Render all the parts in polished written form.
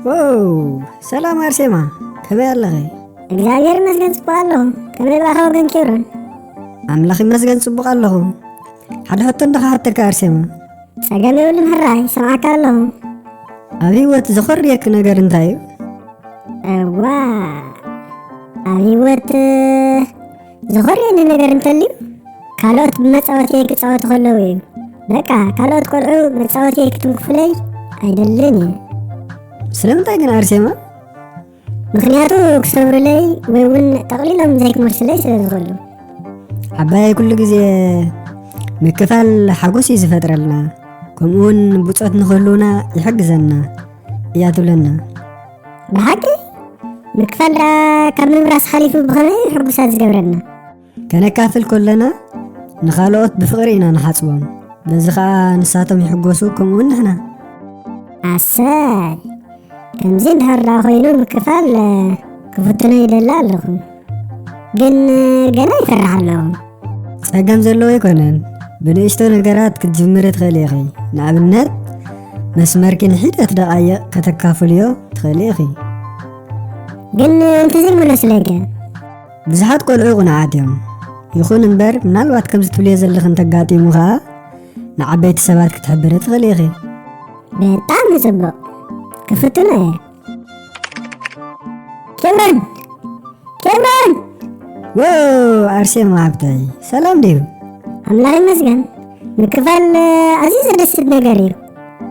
واو سلام أرسمة كمي اللغي እግዚአብሔር ይመስገን ጽቡቅ ኣለኹ ከመይ ባኸው ግን ክብርን ኣምላኽ ይመስገን ጽቡቕ ኣለኹ ሓደ ሕቶ እንዳኻሓተካ ኣርሴማ ፀገም የብልን ሕራይ ሰማዕካ ኣለኹ ኣብ ህይወት ዘኾርየክ ነገር እንታይ እዩ እዋ ኣብ ህይወት ዘኾርየኒ ነገር እንተልዩ ካልኦት ብመፃወትየይ ክፃወቱ ከለዉ እዩ በቃ ካልኦት ቆልዑ መፃወትየይ ክትንክፍለይ ኣይደልን እየ ስለምንታይ ግን ኣርሴማ ምክንያቱ ክሰብሩለይ ወይ እውን ጠቕሊሎም ዘይክመልስለይ ስለ ዝኽእሉ ዓባይ ኩሉ ግዜ ምክፋል ሓጎስ እዩ ዝፈጥረልና ከምኡ እውን ብፆት ንኽህልውና ይሕግዘና እያ ትብለና ብሓቂ ምክፋል ካብ ምምራስ ሓሊፉ ብኸመይ ሕጉሳት ዝገብረና ከነካፍል ከለና ንኻልኦት ብፍቕሪ ኢና ንሓፅቦም በዚ ከዓ ንሳቶም ይሕጎሱ ከምኡ እውን ንሕና ኣሰይ ከምዚ እንድሕር ኮይኑ ምክፋል ክፍትኖ ይደሊ ኣለኹ ግን ገና ይፈርሕ ኣለኹ ፀገም ዘለዎ ኣይኮነን ብንእሽቶ ነገራት ክትጅምሪ ትኽእል ኢኺ ንኣብነት መስመርኪ ንሒደት ደቓይቕ ከተካፍልዮ ትኽእል ኢኺ ግን እንተዘይመለስለይከ ብዙሓት ቆልዑ ቁኑዓት እዮም ይኹን እምበር ምናልባት ከምዚ ትብልዮ ዘለኹ እንተጋጢሙ ከዓ ንዓበይቲ ሰባት ክትሕብሪ ትኽእል ኢኺ ብጣዕሚ ጽቡቕ ክፍትኖ እየ ኬብሮን ዋው ኣርሴማ ሃብተይ ሰላም ድዩ ኣምላኽ ይመስገን ምክፋል ኣዝዩ ዘደስት ነገር እዩ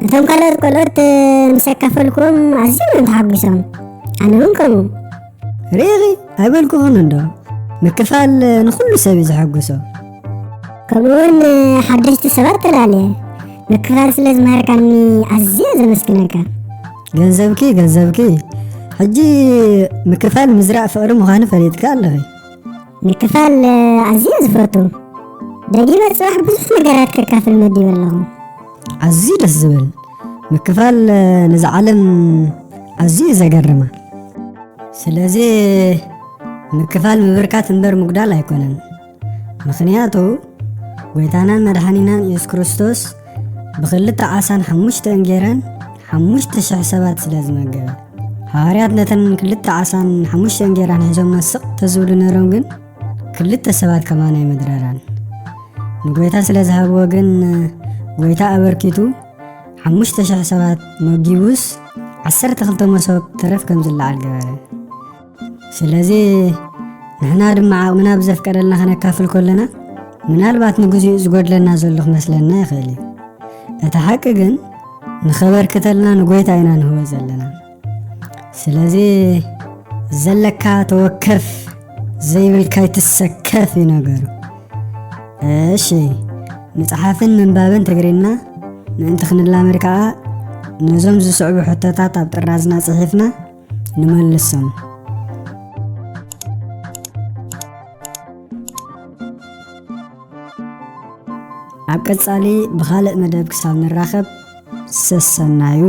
እቶም ካልኦት ቆልኦት ምስ ኣካፈልክዎም ኣዝዮም እዮም ተሓጒሶም ኣነ እውን ከምኡ ርኢኺ ኣይበልኩኹን እንዶ ምክፋል ንኩሉ ሰብ እዩ ዘሐጉሶ ከምኡውን ሓደሽቲ ሰባት ተላለየ ምክፋል ስለ ዝማሃርካኒ ኣዝየ ዘመስግነካ ገንዘብኪ ሕጂ ምክፋል ምዝራእ ፍቕሪ ምዃኑ ፈሊጥካ ኣለኺ ምክፋል ኣዝየ ዝፈቱ ደጊበ ፅባሕ ብዙሕ ነገራት ከካፍል መዲብ ኣለኹ ኣዝዩ ደስ ዝብል ምክፋል ነዚ ዓለም ኣዝዩ ዘገርማ ስለዚ ምክፋል ምብርካት እምበር ምጉዳል ኣይኮነን ምክንያቱ ጎይታናን መድሓኒናን ኢየሱስ ክርስቶስ ብክልተ ዓሳን 5 እንጀራን 5,000 ሰባት ስለ ዝመገበ ሃዋርያት ነተን 2 ዓሳን 5 እንጀራን ሒዞም መስቕ ተዝብሉ ነይሮም ግን 2 ሰባት ከማና ይምድረራን ንጎይታ ስለ ዝሃብዎ ግን ጎይታ ኣበርኪቱ 5,000 ሰባት መጊቡስ 12 መሶብ ትረፍ ከም ዝለዓል ገበረ ስለዚ ንሕና ድማ ዓቕምና ብዘፍቀደልና ከነካፍል ከለና ምናልባት ንግዚኡ ዝጎድለና ዘሎ ክመስለና ይኽእል እዩ እቲ ሓቂ ግን ንኸበርክተልና ንጎይታ ኢና ንህቦ ዘለና ስለዚ ዘለካ ተወከፍ ዘይብልካ ይትሰከፍ እዩ ነገሩ እሺ መፅሓፍን ምንባብን ትግርኛ ምእንቲ ክንላመድ ከዓ ነዞም ዝስዕቡ ሕቶታት ኣብ ጥራዝና ፅሒፍና ንመልሶም ኣብ ቀጻሊ ብኻልእ መደብ ክሳብ ንራኸብ ሰሰናዩ